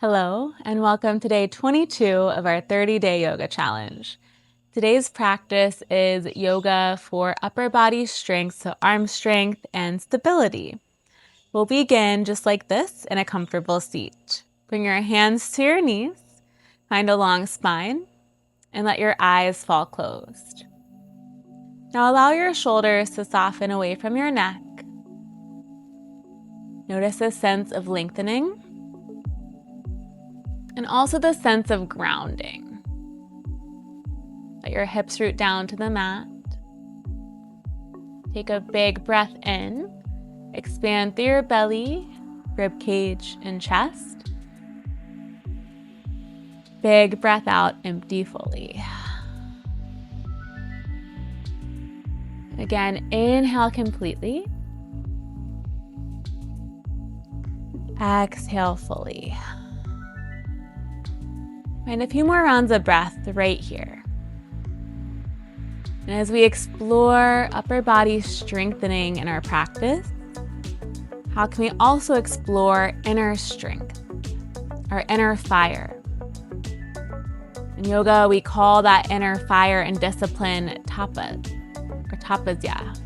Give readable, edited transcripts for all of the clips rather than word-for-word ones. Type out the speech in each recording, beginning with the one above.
Hello, and welcome to day 22 of our 30-day yoga challenge. Today's practice is yoga for upper body strength, so arm strength and stability. We'll begin just like this in a comfortable seat. Bring your hands to your knees, find a long spine, and let your eyes fall closed. Now allow your shoulders to soften away from your neck. Notice a sense of lengthening and also the sense of grounding. Let your hips root down to the mat. Take a big breath in. Expand through your belly, rib cage, and chest. Big breath out, empty fully. Again, inhale completely. Exhale fully. Find a few more rounds of breath right here. And as we explore upper body strengthening in our practice, how can we also explore inner strength, our inner fire? In yoga, we call that inner fire and discipline tapas, or tapasya.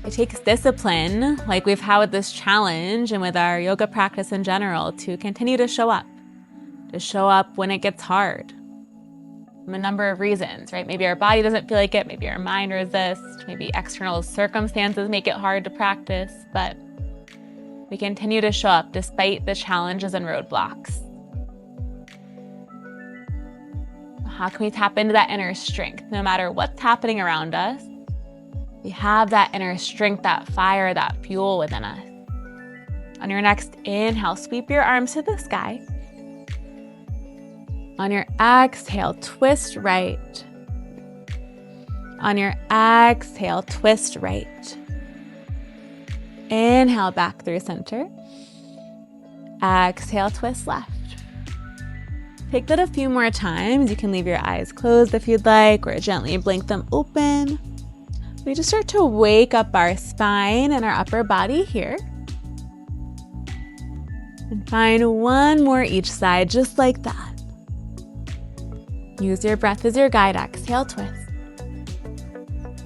It takes discipline, like we've had with this challenge and with our yoga practice in general, to continue to show up when it gets hard. From a number of reasons, right? Maybe our body doesn't feel like it, maybe our mind resists, maybe external circumstances make it hard to practice, but we continue to show up despite the challenges and roadblocks. How can we tap into that inner strength? No matter what's happening around us, we have that inner strength, that fire, that fuel within us. On your next inhale, sweep your arms to the sky. On your exhale, twist right. On your exhale, twist right. Inhale back through center. Exhale, twist left. Take that a few more times. You can leave your eyes closed if you'd like, or gently blink them open. We just start to wake up our spine and our upper body here. And find one more each side, just like that. Use your breath as your guide. Exhale, twist.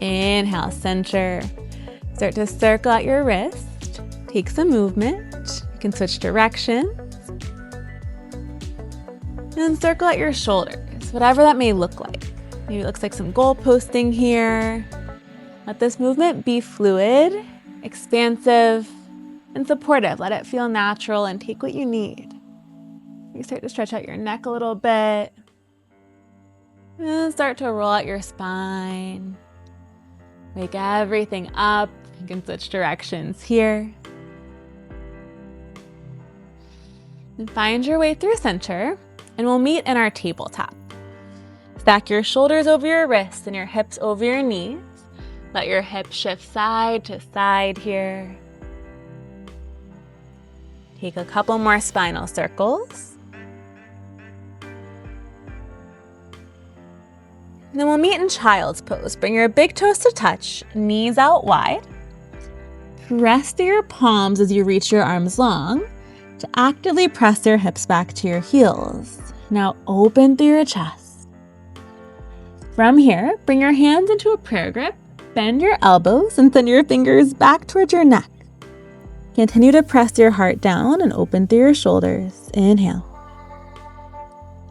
Inhale, center. Start to circle out your wrist. Take some movement. You can switch directions. And circle out your shoulders, whatever that may look like. Maybe it looks like some goal posting here. Let this movement be fluid, expansive, and supportive. Let it feel natural and take what you need. You start to stretch out your neck a little bit. And start to roll out your spine. Wake everything up. You can switch directions here. And find your way through center, and we'll meet in our tabletop. Stack your shoulders over your wrists and your hips over your knees. Let your hips shift side to side here. Take a couple more spinal circles. And then we'll meet in child's pose. Bring your big toes to touch, knees out wide. Press through your palms as you reach your arms long to actively press your hips back to your heels. Now open through your chest. From here, bring your hands into a prayer grip, bend your elbows, and send your fingers back towards your neck. Continue to press your heart down and open through your shoulders. Inhale.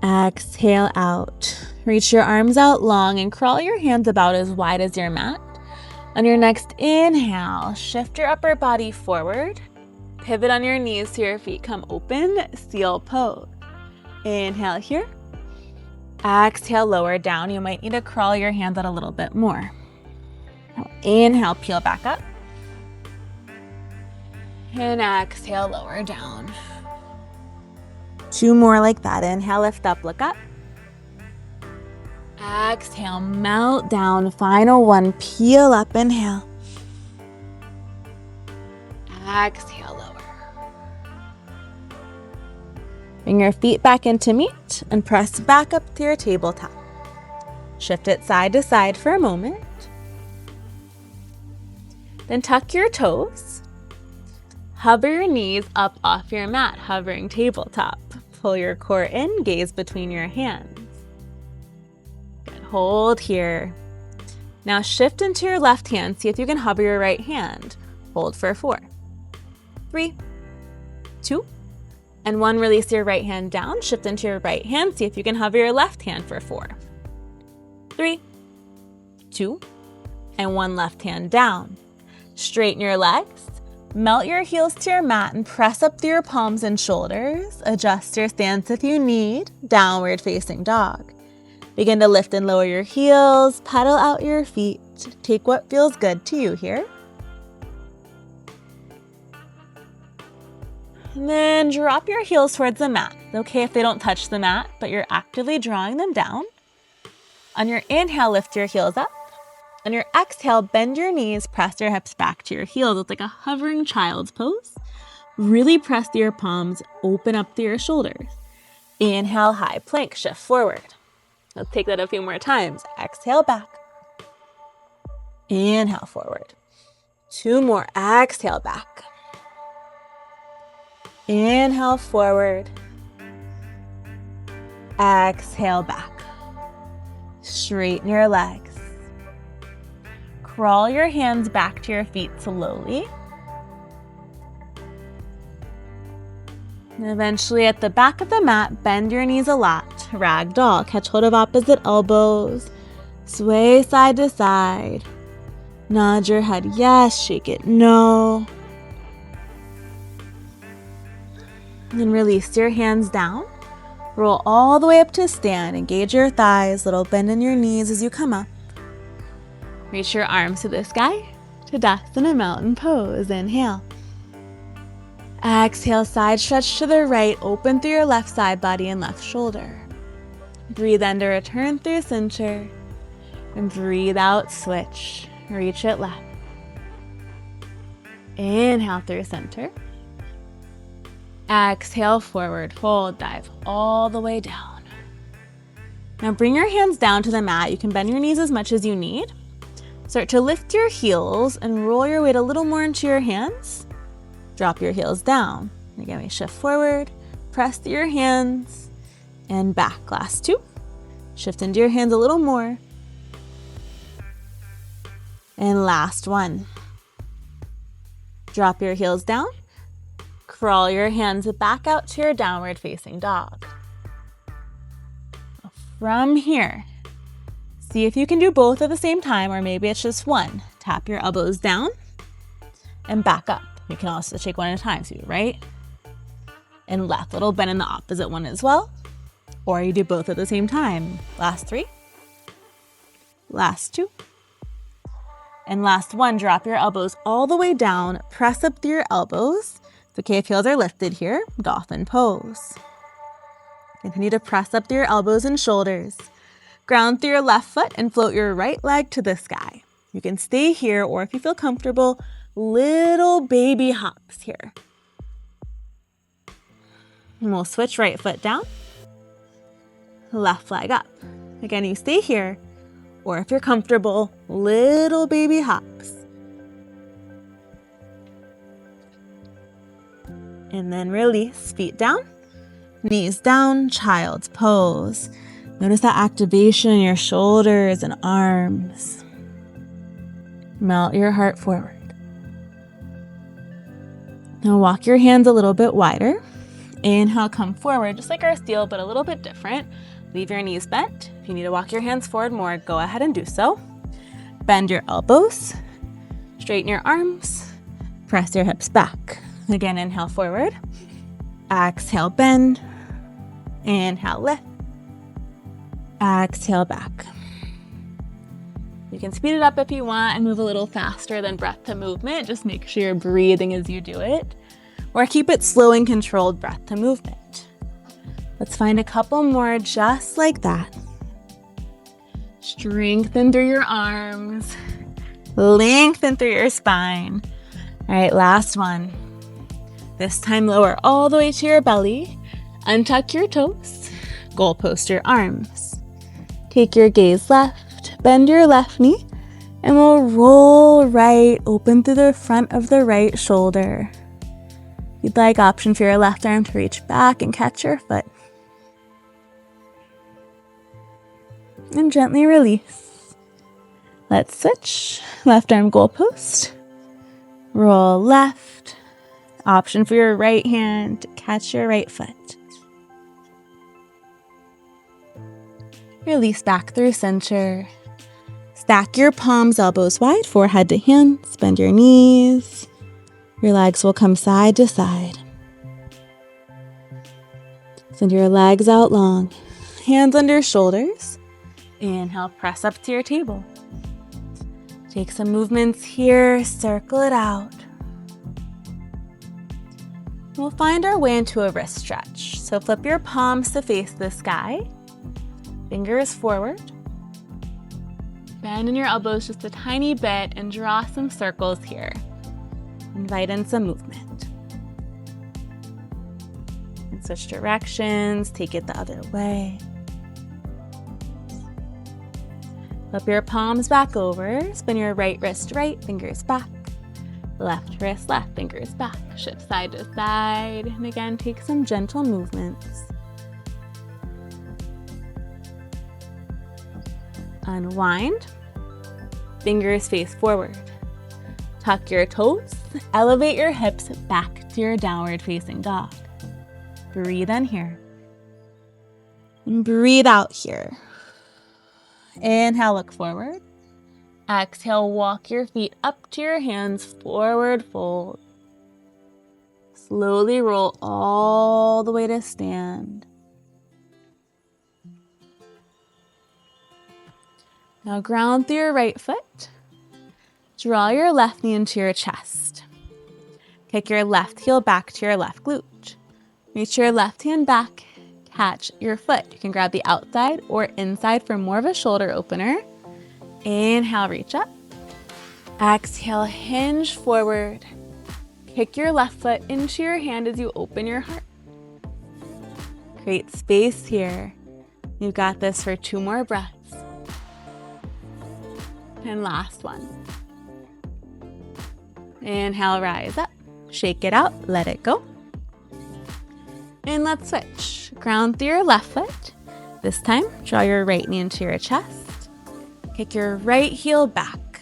Exhale out. Reach your arms out long and crawl your hands about as wide as your mat. On your next inhale, shift your upper body forward. Pivot on your knees so your feet come open, seal pose. Inhale here. Exhale, lower down. You might need to crawl your hands out a little bit more. Now inhale, peel back up. And exhale, lower down. Two more like that. Inhale, lift up, look up. Exhale, melt down. Final one, peel up, inhale. Exhale, lower. Bring your feet back into meet and press back up to your tabletop. Shift it side to side for a moment. Then tuck your toes. Hover your knees up off your mat, hovering tabletop. Pull your core in, gaze between your hands. Good. Hold here. Now shift into your left hand. See if you can hover your right hand. Hold for 4, 3, 2, and 1. Release your right hand down. Shift into your right hand. See if you can hover your left hand for 4, 3, 2, and 1. Left hand down. Straighten your legs. Melt your heels to your mat and press up through your palms and shoulders. Adjust your stance if you need. Downward facing dog. Begin to lift and lower your heels. Pedal out your feet. Take what feels good to you here. And then drop your heels towards the mat. It's okay if they don't touch the mat, but you're actively drawing them down. On your inhale, lift your heels up. On your exhale, bend your knees, press your hips back to your heels. It's like a hovering child's pose. Really press through your palms, open up through your shoulders. Inhale, high plank, shift forward. Let's take that a few more times. Exhale, back. Inhale, forward. 2 more. Exhale, back. Inhale, forward. Exhale, back. Straighten your legs. Crawl your hands back to your feet slowly. And eventually at the back of the mat, bend your knees a lot. Ragdoll. Catch hold of opposite elbows. Sway side to side. Nod your head yes, shake it no. And release your hands down. Roll all the way up to stand. Engage your thighs. Little bend in your knees as you come up. Reach your arms to the sky. Tadasana mountain pose. Inhale. Exhale, side stretch to the right. Open through your left side body and left shoulder. Breathe in to return through center. And breathe out, switch. Reach it left. Inhale through center. Exhale, forward fold, dive all the way down. Now bring your hands down to the mat. You can bend your knees as much as you need. Start to lift your heels and roll your weight a little more into your hands. Drop your heels down. Again, we shift forward, press through your hands, and back. Last 2. Shift into your hands a little more. And last 1. Drop your heels down. Crawl your hands back out to your downward facing dog. From here, see if you can do both at the same time, or maybe it's just one. Tap your elbows down and back up. You can also take one at a time. So right and left. Little bend in the opposite one as well. Or you do both at the same time. Last 3. Last 2. And last 1. Drop your elbows all the way down. Press up through your elbows. It's okay if heels are lifted here. Dolphin pose. Continue to press up through your elbows and shoulders. Ground through your left foot and float your right leg to the sky. You can stay here, or if you feel comfortable, little baby hops here. And we'll switch right foot down, left leg up. Again, you stay here, or if you're comfortable, little baby hops. And then release, feet down, knees down, child's pose. Notice that activation in your shoulders and arms. Melt your heart forward. Now walk your hands a little bit wider. Inhale, come forward, just like our steel, but a little bit different. Leave your knees bent. If you need to walk your hands forward more, go ahead and do so. Bend your elbows. Straighten your arms. Press your hips back. Again, inhale forward. Exhale, bend. Inhale, lift. Exhale, back. You can speed it up if you want and move a little faster than breath to movement. Just make sure you're breathing as you do it. Or keep it slow and controlled breath to movement. Let's find a couple more just like that. Strengthen through your arms. Lengthen through your spine. All right, last one. This time lower all the way to your belly. Untuck your toes. Goal post your arms. Take your gaze left. Bend your left knee. And we'll roll right, open through the front of the right shoulder. you'd like, option for your left arm to reach back and catch your foot. And gently release. Let's switch. Left arm goalpost. Roll left. Option for your right hand to catch your right foot. Release back through center. Stack your palms, elbows wide, forehead to hands. Bend your knees. Your legs will come side to side. Send your legs out long. Hands under shoulders. Inhale, press up to your table. Take some movements here, circle it out. We'll find our way into a wrist stretch. So flip your palms to face the sky. Fingers forward. Bend in your elbows just a tiny bit and draw some circles here. Invite in some movement. And switch directions, take it the other way. Flip your palms back over, spin your right wrist right, fingers back. Left wrist left, fingers back. Shift side to side, and again, take some gentle movements. Unwind. Fingers face forward. Tuck your toes. Elevate your hips back to your downward facing dog. Breathe in here. And breathe out here. Inhale, look forward. Exhale, walk your feet up to your hands, forward fold. Slowly roll all the way to stand. Now ground through your right foot. Draw your left knee into your chest. Kick your left heel back to your left glute. Reach your left hand back, catch your foot. You can grab the outside or inside for more of a shoulder opener. Inhale, reach up. Exhale, hinge forward. Kick your left foot into your hand as you open your heart. Create space here. You've got this for 2 more breaths. And last one. Inhale, rise up. Shake it out, let it go. And let's switch. Ground through your left foot. This time, draw your right knee into your chest. Kick your right heel back.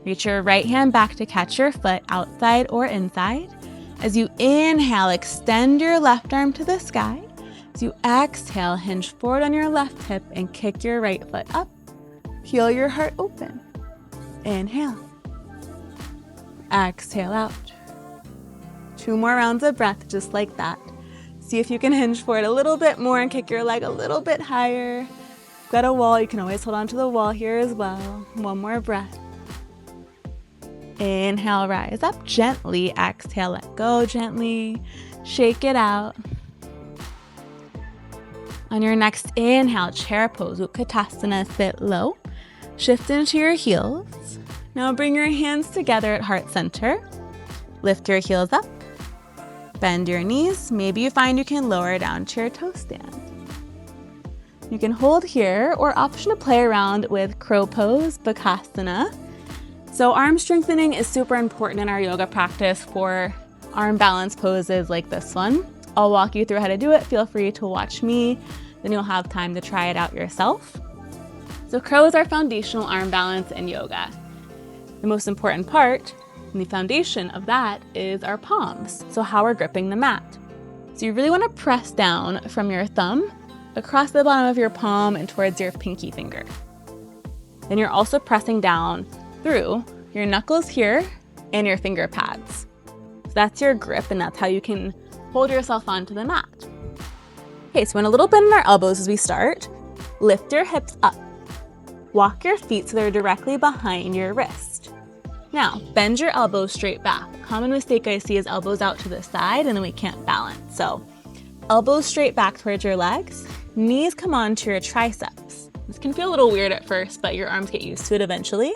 Reach your right hand back to catch your foot outside or inside. As you inhale, extend your left arm to the sky. As you exhale, hinge forward on your left hip and kick your right foot up. Peel your heart open. Inhale. Exhale out. 2 more rounds of breath just like that. See if you can hinge forward a little bit more and kick your leg a little bit higher. You've got a wall, you can always hold on to the wall here as well. 1 more breath. Inhale, rise up gently. Exhale, let go gently. Shake it out. On your next inhale, chair pose, Utkatasana, sit low. Shift into your heels. Now bring your hands together at heart center. Lift your heels up. Bend your knees. Maybe you find you can lower down to your toe stand. You can hold here or option to play around with crow pose, Bakasana. So arm strengthening is super important in our yoga practice for arm balance poses like this one. I'll walk you through how to do it. Feel free to watch me. Then you'll have time to try it out yourself. So crow is our foundational arm balance in yoga. The most important part and the foundation of that is our palms. So how we're gripping the mat. So you really want to press down from your thumb across the bottom of your palm and towards your pinky finger. Then you're also pressing down through your knuckles here and your finger pads. So that's your grip and that's how you can hold yourself onto the mat. Okay, so a little bend in our elbows as we start. Lift your hips up. Walk your feet so they're directly behind your wrist. Now, bend your elbows straight back. A common mistake I see is elbows out to the side and then we can't balance. So, elbows straight back towards your legs. Knees come onto your triceps. This can feel a little weird at first, but your arms get used to it eventually.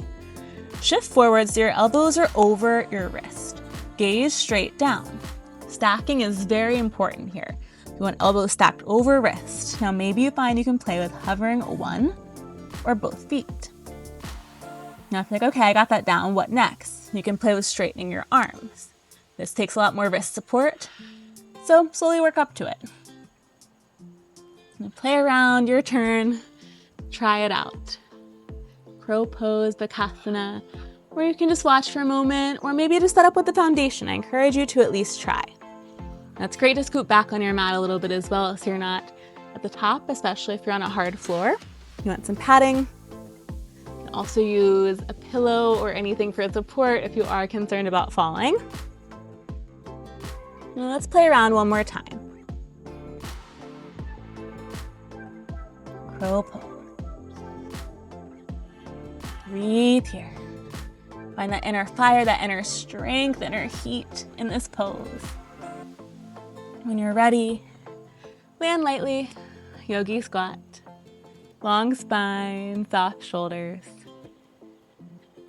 Shift forward so your elbows are over your wrist. Gaze straight down. Stacking is very important here. You want elbows stacked over wrist. Now maybe you find you can play with hovering one or both feet. Now if you're like, okay, I got that down, what next? You can play with straightening your arms. This takes a lot more wrist support, so slowly work up to it. Play around, your turn, try it out. Crow pose, Bakasana, or you can just watch for a moment, or maybe just set up with the foundation. I encourage you to at least try. Now, it's great to scoot back on your mat a little bit as well so you're not at the top, especially if you're on a hard floor. You want some padding. You can also use a pillow or anything for support if you are concerned about falling. Now let's play around one more time. Crow pose. Breathe here. Find that inner fire, that inner strength, inner heat in this pose. When you're ready, land lightly, yogi squat. Long spine, soft shoulders.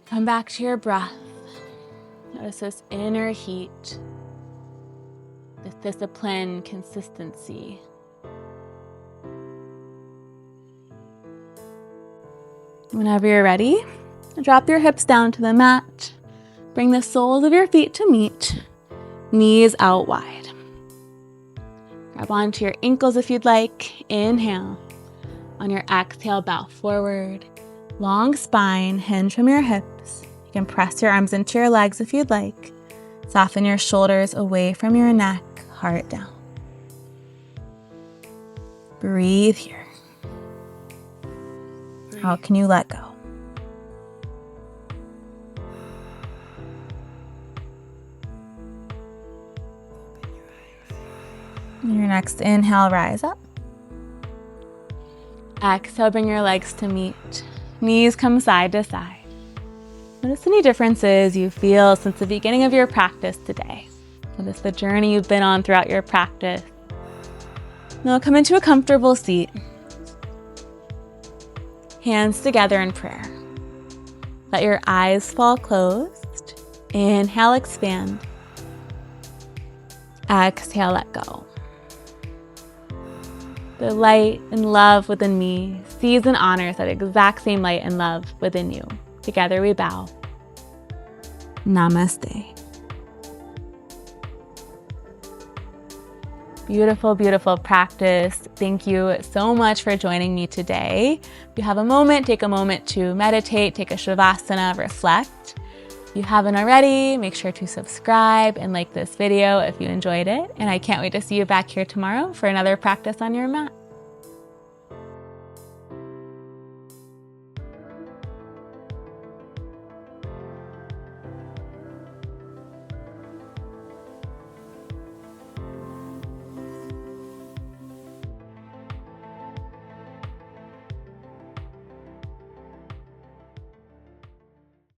Come back to your breath. Notice this inner heat, this discipline, consistency. Whenever you're ready, drop your hips down to the mat. Bring the soles of your feet to meet, knees out wide. Grab onto your ankles if you'd like. Inhale. On your exhale, bow forward. Long spine, hinge from your hips. You can press your arms into your legs if you'd like. Soften your shoulders away from your neck, heart down. Breathe here. How can you let go? On your next inhale, rise up. Exhale, bring your legs to meet. Knees come side to side. Notice any differences you feel since the beginning of your practice today. Notice the journey you've been on throughout your practice. Now come into a comfortable seat. Hands together in prayer. Let your eyes fall closed. Inhale, expand. Exhale, let go. The light and love within me sees and honors that exact same light and love within you. Together we bow. Namaste. Beautiful, beautiful practice. Thank you so much for joining me today. If you have a moment, take a moment to meditate, take a shavasana, reflect. If you haven't already, make sure to subscribe and like this video if you enjoyed it. And I can't wait to see you back here tomorrow for another practice on your mat.